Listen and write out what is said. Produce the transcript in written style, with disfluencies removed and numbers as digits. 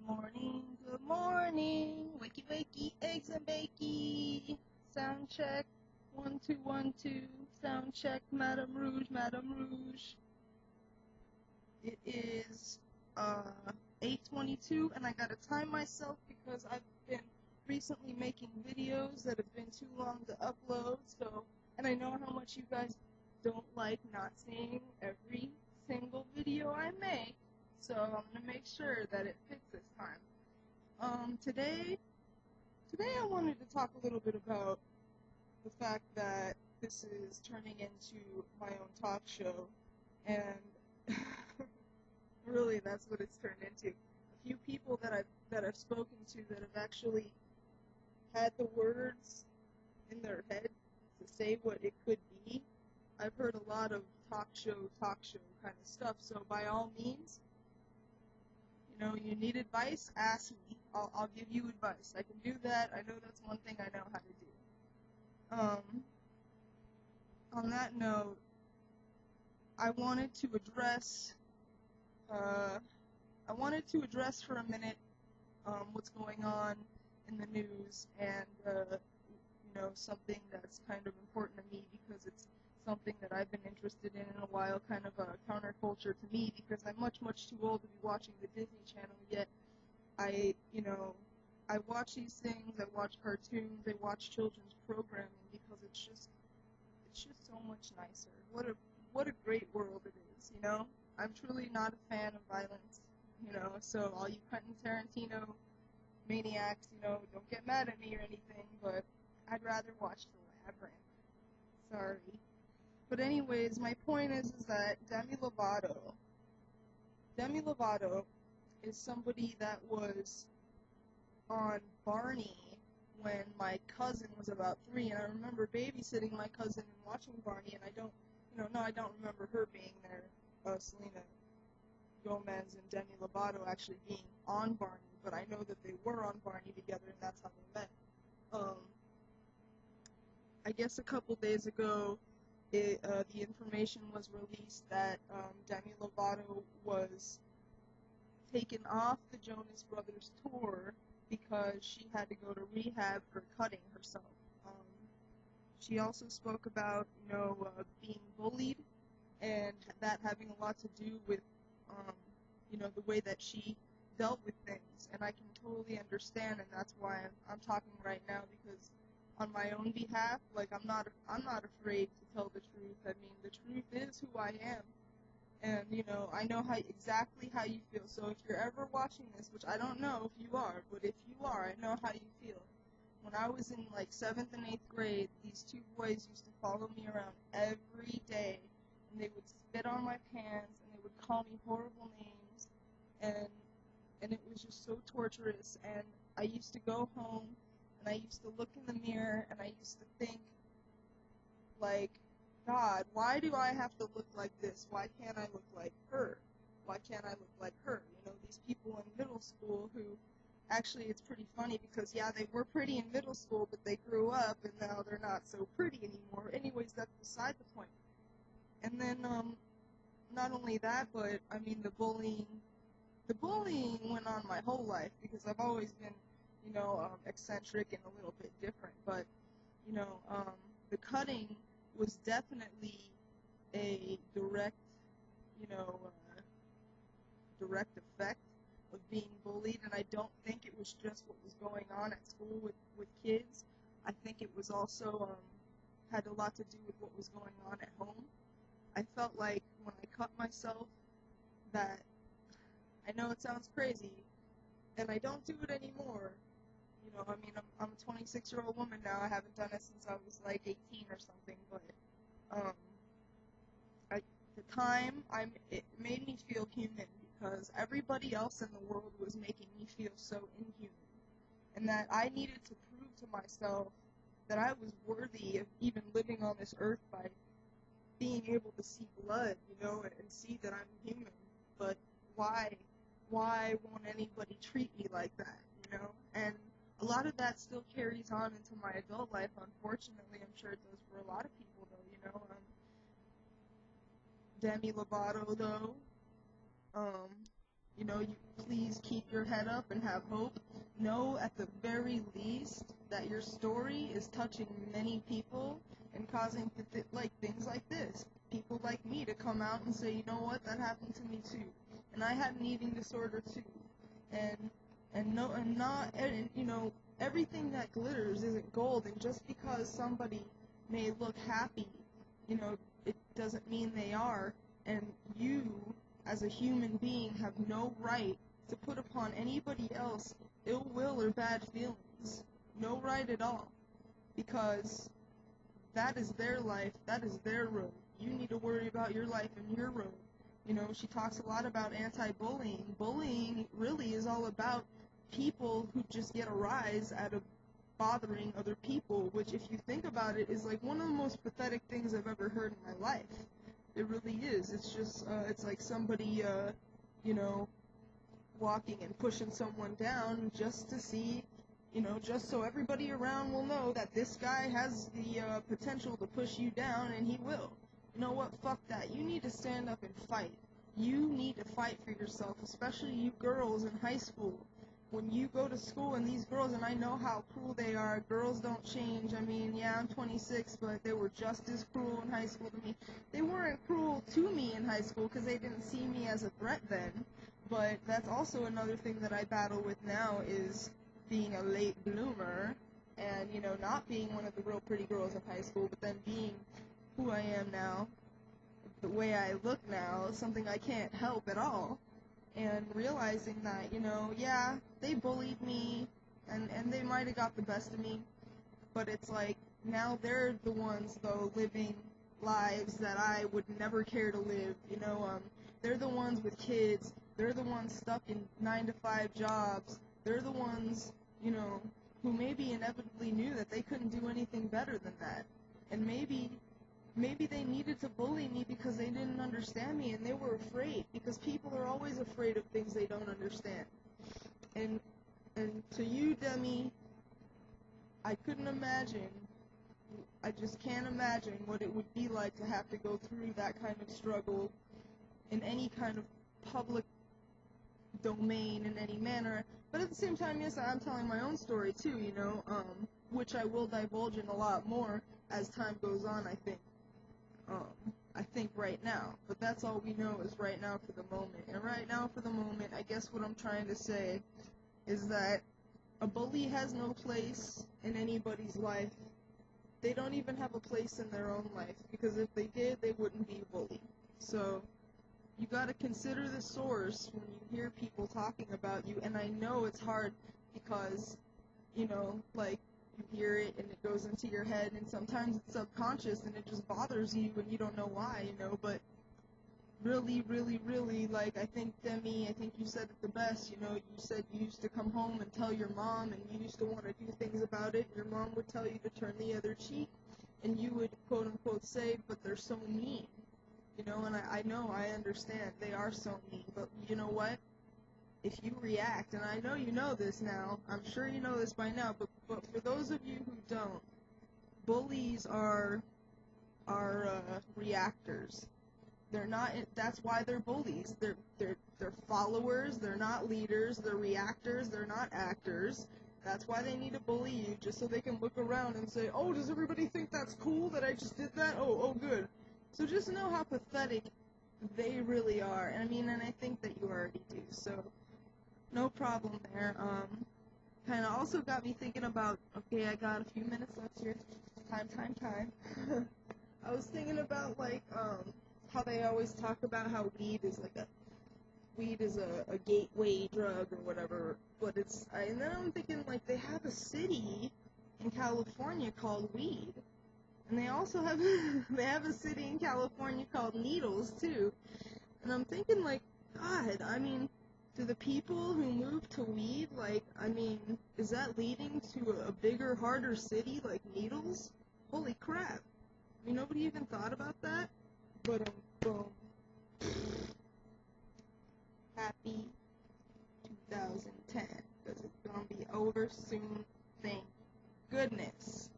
Good morning, wakey wakey, eggs and bakey. Sound check, 1 2 1 2. Sound check, Madame Rouge, Madame Rouge. It is 8:22, and I gotta time myself because I've been recently making videos that have been too long to upload. And I know how much you guys don't like not seeing every single video I make. So I'm gonna make sure that it fits this time. Today I wanted to talk a little bit about the fact that this is turning into my own talk show, and really that's what it's turned into. A few people that I've spoken to that have actually had the words in their head to say what it could be. I've heard a lot of talk show kind of stuff, so by all means, you need advice, ask me. I'll give you advice. I can do that. I know that's one thing I know how to do. On that note, I wanted to address for a minute what's going on in the news, and something that's kind of important to me because it's something that I've been interested in a while, kind of a counterculture to me, because I'm much too old to be watching the Disney Channel, yet I watch these things, I watch cartoons, I watch children's programming because it's just so much nicer. What a great world it is, I'm truly not a fan of violence, so all you Quentin Tarantino maniacs, don't get mad at me or anything, but I'd rather watch The Labyrinth. Sorry. But anyways, my point is that Demi Lovato is somebody that was on Barney when my cousin was about 3, and I remember babysitting my cousin and watching Barney, and I don't remember her being there, Selena Gomez and Demi Lovato actually being on Barney, but I know that they were on Barney together, and that's how they met. I guess a couple days ago, the information was released that Demi Lovato was taken off the Jonas Brothers tour because she had to go to rehab for cutting herself. She also spoke about, being bullied, and that having a lot to do with, the way that she dealt with things. And I can totally understand, and that's why I'm talking right now, because on my own behalf, I'm not afraid to tell the truth. I mean, the truth is who I am. And, I know exactly how you feel. So if you're ever watching this, which I don't know if you are, but if you are, I know how you feel. When I was in 7th and 8th grade, these two boys used to follow me around every day, and they would spit on my pants, and they would call me horrible names, and it was just so torturous. And I used to go home, and I used to look in the mirror, and I used to think, God, why do I have to look like this? Why can't I look like her? Why can't I look like her? These people in middle school who, actually, it's pretty funny because, yeah, they were pretty in middle school, but they grew up, and now they're not so pretty anymore. Anyways, that's beside the point. And then, not only that, but, I mean, the bullying went on my whole life because I've always been, eccentric and a little bit different. But, the cutting was definitely a direct effect of being bullied, and I don't think it was just what was going on at school with kids. I think it was also had a lot to do with what was going on at home. I felt like when I cut myself that, I know it sounds crazy, and I don't do it anymore. I'm a 26-year-old woman now. I haven't done it since I was 18 or something, but at the time, it made me feel human because everybody else in the world was making me feel so inhuman, and that I needed to prove to myself that I was worthy of even living on this earth by being able to see blood, and see that I'm human. But why won't anybody treat me like that, And a lot of that still carries on into my adult life, unfortunately. I'm sure it does for a lot of people, though, Demi Lovato, though, You please keep your head up and have hope. Know at the very least that your story is touching many people and causing things like this. People like me to come out and say, you know what, that happened to me too, and I had an eating disorder too, and everything that glitters isn't gold, and just because somebody may look happy, it doesn't mean they are, and you, as a human being, have no right to put upon anybody else ill will or bad feelings. No right at all, because that is their life, that is their road. You need to worry about your life and your road. She talks a lot about anti-bullying. Bullying really is all about people who just get a rise out of bothering other people, which, if you think about it, is like one of the most pathetic things I've ever heard in my life. It really is. It's just, it's like somebody, walking and pushing someone down just to see, just so everybody around will know that this guy has the potential to push you down, and he will. You know what? Fuck that. You need to stand up and fight. You need to fight for yourself, especially you girls in high school. When you go to school and these girls, and I know how cruel they are, girls don't change. I mean, yeah, I'm 26, but they were just as cruel in high school to me. They weren't cruel to me in high school because they didn't see me as a threat then, but that's also another thing that I battle with now, is being a late bloomer and, not being one of the real pretty girls in high school, but then being who I am now, the way I look now, something I can't help at all. And realizing that, yeah, they bullied me, and they might have got the best of me, but it's like, now they're the ones, though, living lives that I would never care to live, they're the ones with kids, they're the ones stuck in 9-to-5 jobs, they're the ones, who maybe inevitably knew that they couldn't do anything better than that, and maybe they needed to bully me because they didn't understand me, and they were afraid, because people are always afraid of things they don't understand. And to you, Demi, I couldn't imagine, I just can't imagine what it would be like to have to go through that kind of struggle in any kind of public domain in any manner. But at the same time, yes, I'm telling my own story too, which I will divulge in a lot more as time goes on, I think. I think right now, but that's all we know is right now for the moment. And right now for the moment, I guess what I'm trying to say is that a bully has no place in anybody's life. They don't even have a place in their own life, because if they did, they wouldn't be bullied. So you gotta consider the source when you hear people talking about you, and I know it's hard because, you hear it and it goes into your head, and sometimes it's subconscious and it just bothers you and you don't know why, but really, really, really, I think, Demi, I think you said it the best, you said you used to come home and tell your mom, and you used to want to do things about it, and your mom would tell you to turn the other cheek, and you would, quote-unquote, say, but they're so mean, and I know, I understand, they are so mean, but you know what? If you react, and I know you know this now, I'm sure you know this by now, but for those of you who don't, bullies are reactors. They're not. That's why they're bullies. They're followers. They're not leaders. They're reactors. They're not actors. That's why they need to bully you, just so they can look around and say, "Oh, does everybody think that's cool that I just did that? Oh, good." So just know how pathetic they really are. And I think that you already do. So. No problem there. Kind of also got me thinking about, okay, I got a few minutes left here. Time. I was thinking about, how they always talk about how weed is a gateway drug or whatever, but and then I'm thinking, they have a city in California called Weed, and they also have, they have a city in California called Needles, too, and I'm thinking, God, to the people who move to Weed, is that leading to a bigger, harder city like Needles? Holy crap. Nobody even thought about that? But, boom. Happy 2010, because it's gonna be over soon, thank goodness.